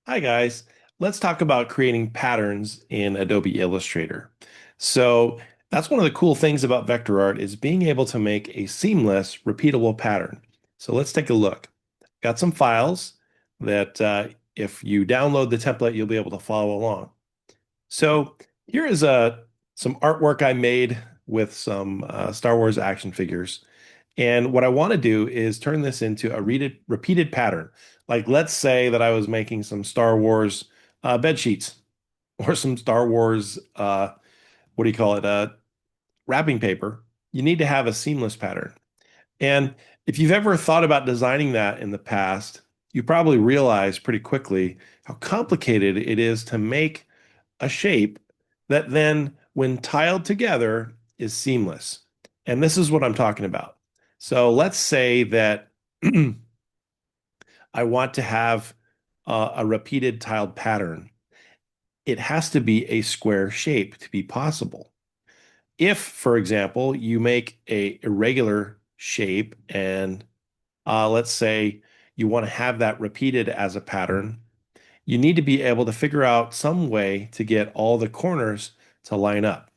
Hi guys, let's talk about creating patterns in Adobe Illustrator. So that's one of the cool things about vector art is being able to make a seamless, repeatable pattern. So let's take a look. Got some files that if you download the template, you'll be able to follow along. So here is some artwork I made with some Star Wars action figures. And what I want to do is turn this into a repeated pattern. Like, let's say that I was making some Star Wars bed sheets or some Star Wars, what do you call it, wrapping paper. You need to have a seamless pattern. And if you've ever thought about designing that in the past, you probably realize pretty quickly how complicated it is to make a shape that then, when tiled together, is seamless. And this is what I'm talking about. So let's say that I want to have a repeated tiled pattern. It has to be a square shape to be possible. If, for example, you make a irregular shape and let's say you want to have that repeated as a pattern, you need to be able to figure out some way to get all the corners to line up.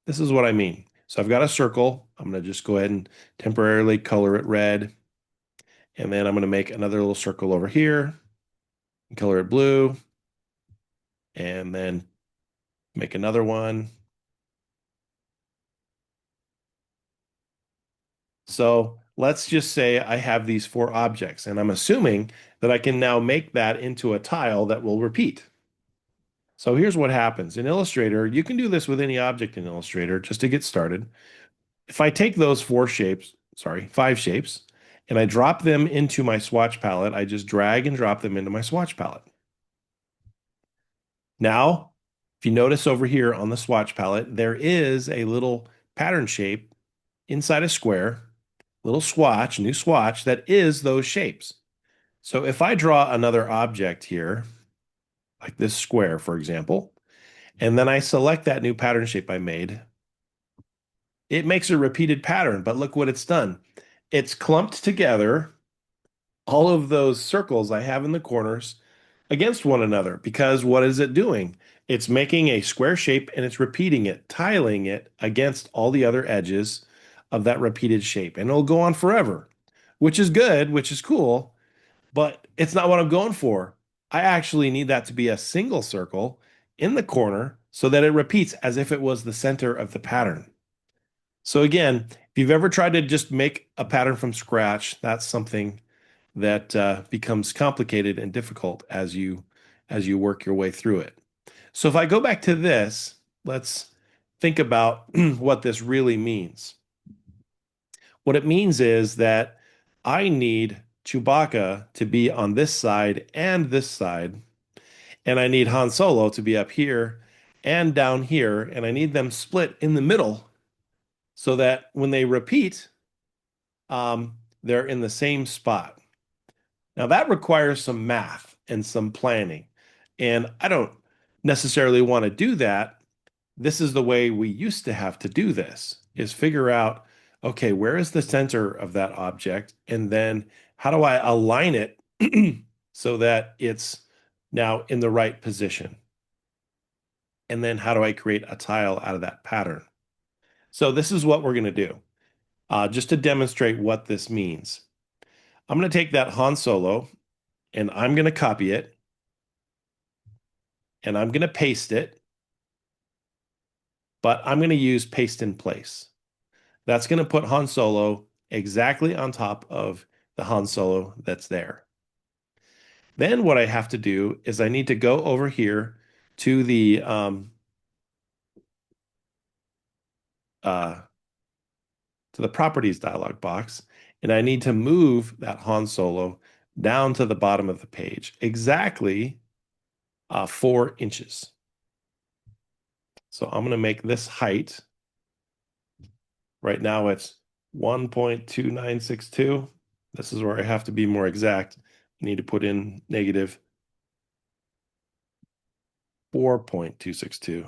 This is what I mean. So I've got a circle. I'm going to just go ahead and temporarily color it red. And then I'm going to make another little circle over here and color it blue. And then make another one. So let's just say I have these four objects, and I'm assuming that I can now make that into a tile that will repeat. So here's what happens. In Illustrator, you can do this with any object in Illustrator just to get started. If I take those five shapes, and I drop them into my swatch palette, I just drag and drop them into my swatch palette. Now, if you notice over here on the swatch palette, there is a little pattern shape inside a square, little swatch, new swatch that is those shapes. So if I draw another object here, like this square, for example, and then I select that new pattern shape I made, it makes a repeated pattern, but look what it's done. It's clumped together all of those circles I have in the corners against one another because what is it doing? It's making a square shape and it's repeating it, tiling it against all the other edges of that repeated shape. And it'll go on forever, which is good, which is cool, but it's not what I'm going for. I actually need that to be a single circle in the corner so that it repeats as if it was the center of the pattern. So again, if you've ever tried to just make a pattern from scratch, that's something that becomes complicated and difficult as you work your way through it. So if I go back to this, let's think about what this really means. What it means is that I need Chewbacca to be on this side, and I need Han Solo to be up here and down here, and I need them split in the middle so that when they repeat, they're in the same spot. Now that requires some math and some planning. And I don't necessarily want to do that. This is the way we used to have to do this, is figure out, okay, where is the center of that object? And then how do I align it so that it's now in the right position? And then how do I create a tile out of that pattern? So this is what we're going to do, just to demonstrate what this means. I'm going to take that Han Solo and I'm going to copy it and I'm going to paste it, but I'm going to use paste in place. That's going to put Han Solo exactly on top of the Han Solo that's there. Then what I have to do is I need to go over here to uh, the properties dialog box, and I need to move that Han Solo down to the bottom of the page, exactly 4 inches. So I'm going to make this height. Right now it's 1.2962. This is where I have to be more exact. I need to put in negative 4.262.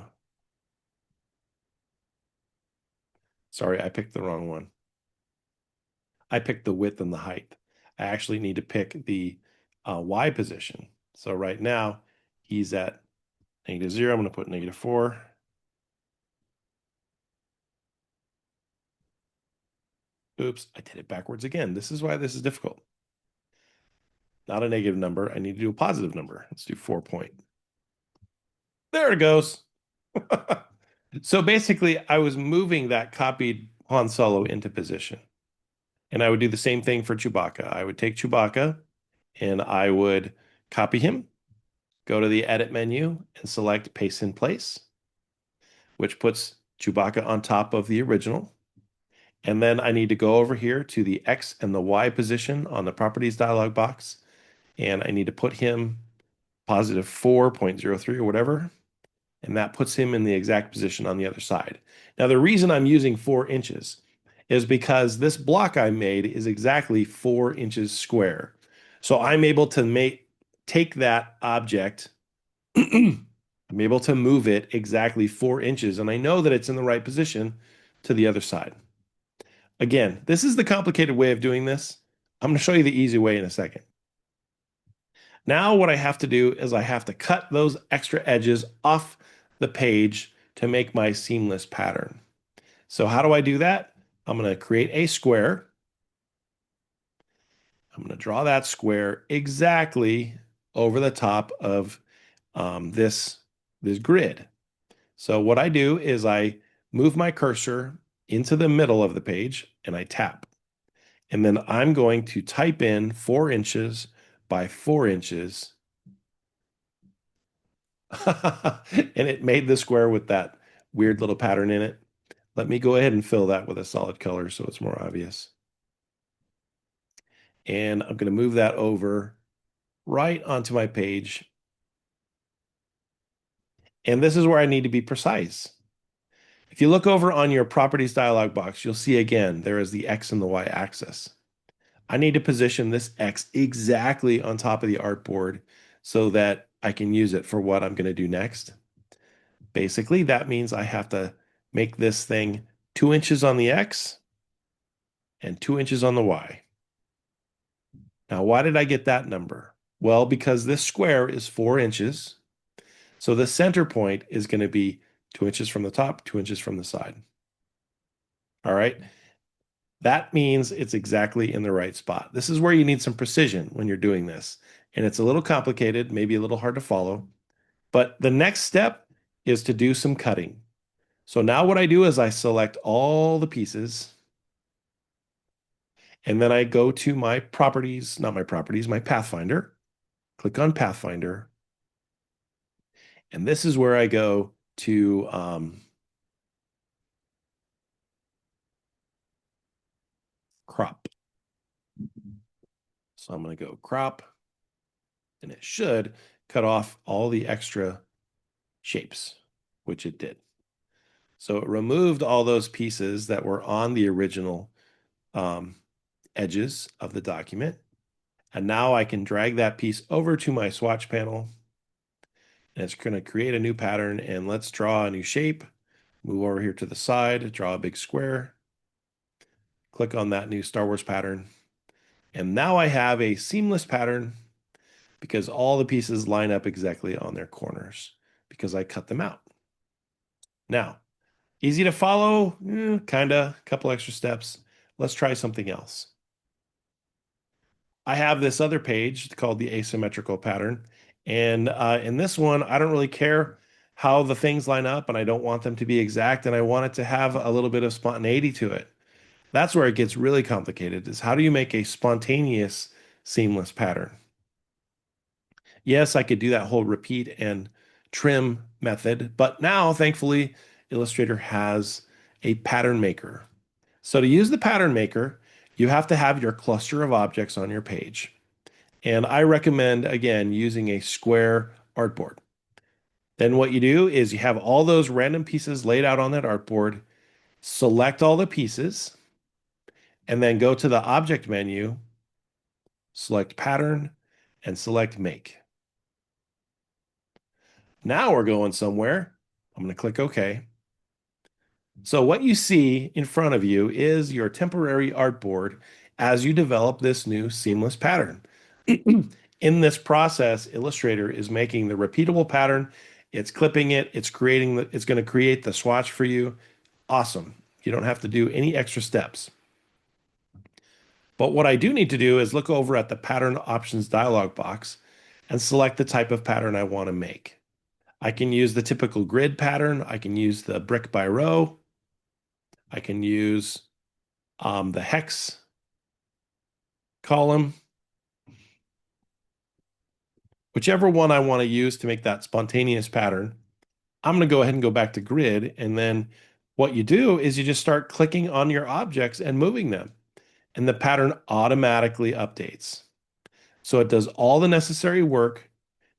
Sorry, I picked the wrong one. I picked the width and the height. I actually need to pick the Y position. So right now He's at -0. I'm going to put -4. Oops, I did it backwards again. This is why this is difficult. Not a negative number. I need to do a positive number. Let's do 4 point. There it goes. So basically, I was moving that copied Han Solo into position. And I would do the same thing for Chewbacca. I would take Chewbacca and I would copy him, go to the edit menu and select paste in place, which puts Chewbacca on top of the original. And then I need to go over here to the X and the Y position on the properties dialog box. And I need to put him +4.03 or whatever. And that puts him in the exact position on the other side. Now, the reason I'm using 4 inches is because this block I made is exactly 4 inches square. So I'm able to take that object, I'm able to move it exactly 4 inches, and I know that it's in the right position to the other side. Again, this is the complicated way of doing this. I'm going to show you the easy way in a second. Now what I have to do is I have to cut those extra edges off the page to make my seamless pattern. So how do I do that? I'm going to create a square. I'm going to draw that square exactly over the top of this grid. So what I do is I move my cursor into the middle of the page and I tap. And then I'm going to type in 4 inches by 4 inches. And it made the square with that weird little pattern in it. Let me go ahead and fill that with a solid color so it's more obvious. And I'm going to move that over right onto my page. And this is where I need to be precise. If you look over on your properties dialog box, you'll see again, there is the X and the Y axis. I need to position this X exactly on top of the artboard so that I can use it for what I'm going to do next. Basically, that means I have to make this thing 2 inches on the X and 2 inches on the Y. Now, why did I get that number? Well, because this square is 4 inches. So the center point is going to be 2 inches from the top, 2 inches from the side. All right. That means it's exactly in the right spot. This is where you need some precision when you're doing this. And it's a little complicated, maybe a little hard to follow. But the next step is to do some cutting. So now what I do is I select all the pieces. And then I go to my properties, not my properties, my Pathfinder. Click on Pathfinder. And this is where I go to crop. So I'm going to go crop, and it should cut off all the extra shapes, which it did. So it removed all those pieces that were on the original edges of the document. And now I can drag that piece over to my swatch panel. And it's going to create a new pattern. And let's draw a new shape. Move over here to the side, draw a big square. Click on that new Star Wars pattern. And now I have a seamless pattern because all the pieces line up exactly on their corners because I cut them out. Now, easy to follow, kind of, a couple extra steps. Let's try something else. I have this other page called the asymmetrical pattern. And in this one, I don't really care how the things line up and I don't want them to be exact and I want it to have a little bit of spontaneity to it. That's where it gets really complicated is how do you make a spontaneous seamless pattern? Yes, I could do that whole repeat and trim method, but now thankfully Illustrator has a pattern maker. So to use the pattern maker, you have to have your cluster of objects on your page. And I recommend, again, using a square artboard. Then what you do is you have all those random pieces laid out on that artboard, select all the pieces, and then go to the object menu, select pattern, and select make. Now we're going somewhere. I'm going to click OK. So what you see in front of you is your temporary artboard as you develop this new seamless pattern. In this process, Illustrator is making the repeatable pattern. It's clipping it. It's going to create the swatch for you. Awesome. You don't have to do any extra steps. But what I do need to do is look over at the pattern options dialog box and select the type of pattern I want to make. I can use the typical grid pattern. I can use the brick by row. I can use the hex column. Whichever one I want to use to make that spontaneous pattern, I'm going to go ahead and go back to grid. And then what you do is you just start clicking on your objects and moving them, and the pattern automatically updates. So it does all the necessary work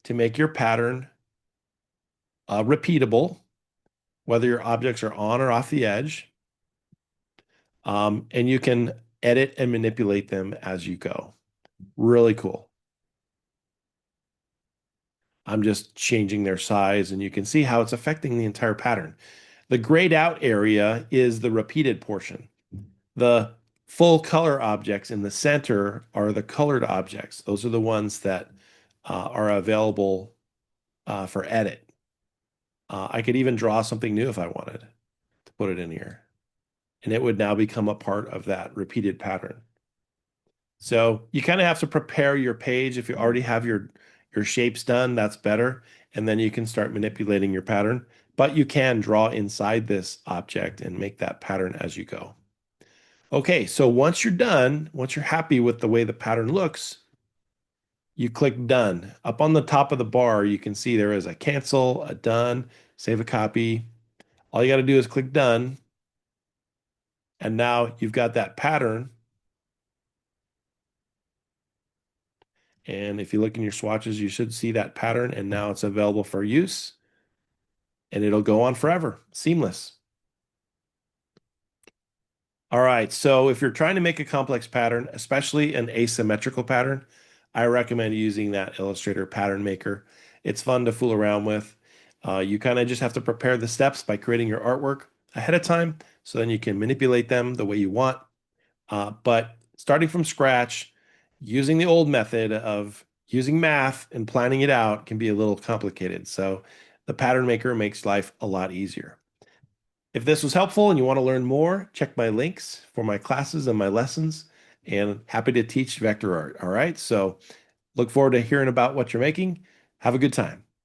to make your pattern repeatable, whether your objects are on or off the edge. And you can edit and manipulate them as you go. Really cool. I'm just changing their size, and you can see how it's affecting the entire pattern. The grayed out area is the repeated portion. The full color objects in the center are the colored objects. Those are the ones that are available for edit. I could even draw something new if I wanted to put it in here, and it would now become a part of that repeated pattern. So you kind of have to prepare your page. If you already have your shapes done, that's better. And then you can start manipulating your pattern. But you can draw inside this object and make that pattern as you go. Okay, so once you're done, once you're happy with the way the pattern looks, you click Done. Up on the top of the bar, you can see there is a cancel, a done, save a copy. All you got to do is click Done. And now you've got that pattern. And if you look in your swatches, you should see that pattern, and now it's available for use, and it'll go on forever, seamless. All right, so if you're trying to make a complex pattern, especially an asymmetrical pattern, I recommend using that Illustrator pattern maker. It's fun to fool around with. You kind of just have to prepare the steps by creating your artwork ahead of time, so then you can manipulate them the way you want. But starting from scratch, using the old method of using math and planning it out can be a little complicated. So the pattern maker makes life a lot easier. If this was helpful and you want to learn more, check my links for my classes and my lessons, and happy to teach vector art. All right. So look forward to hearing about what you're making. Have a good time.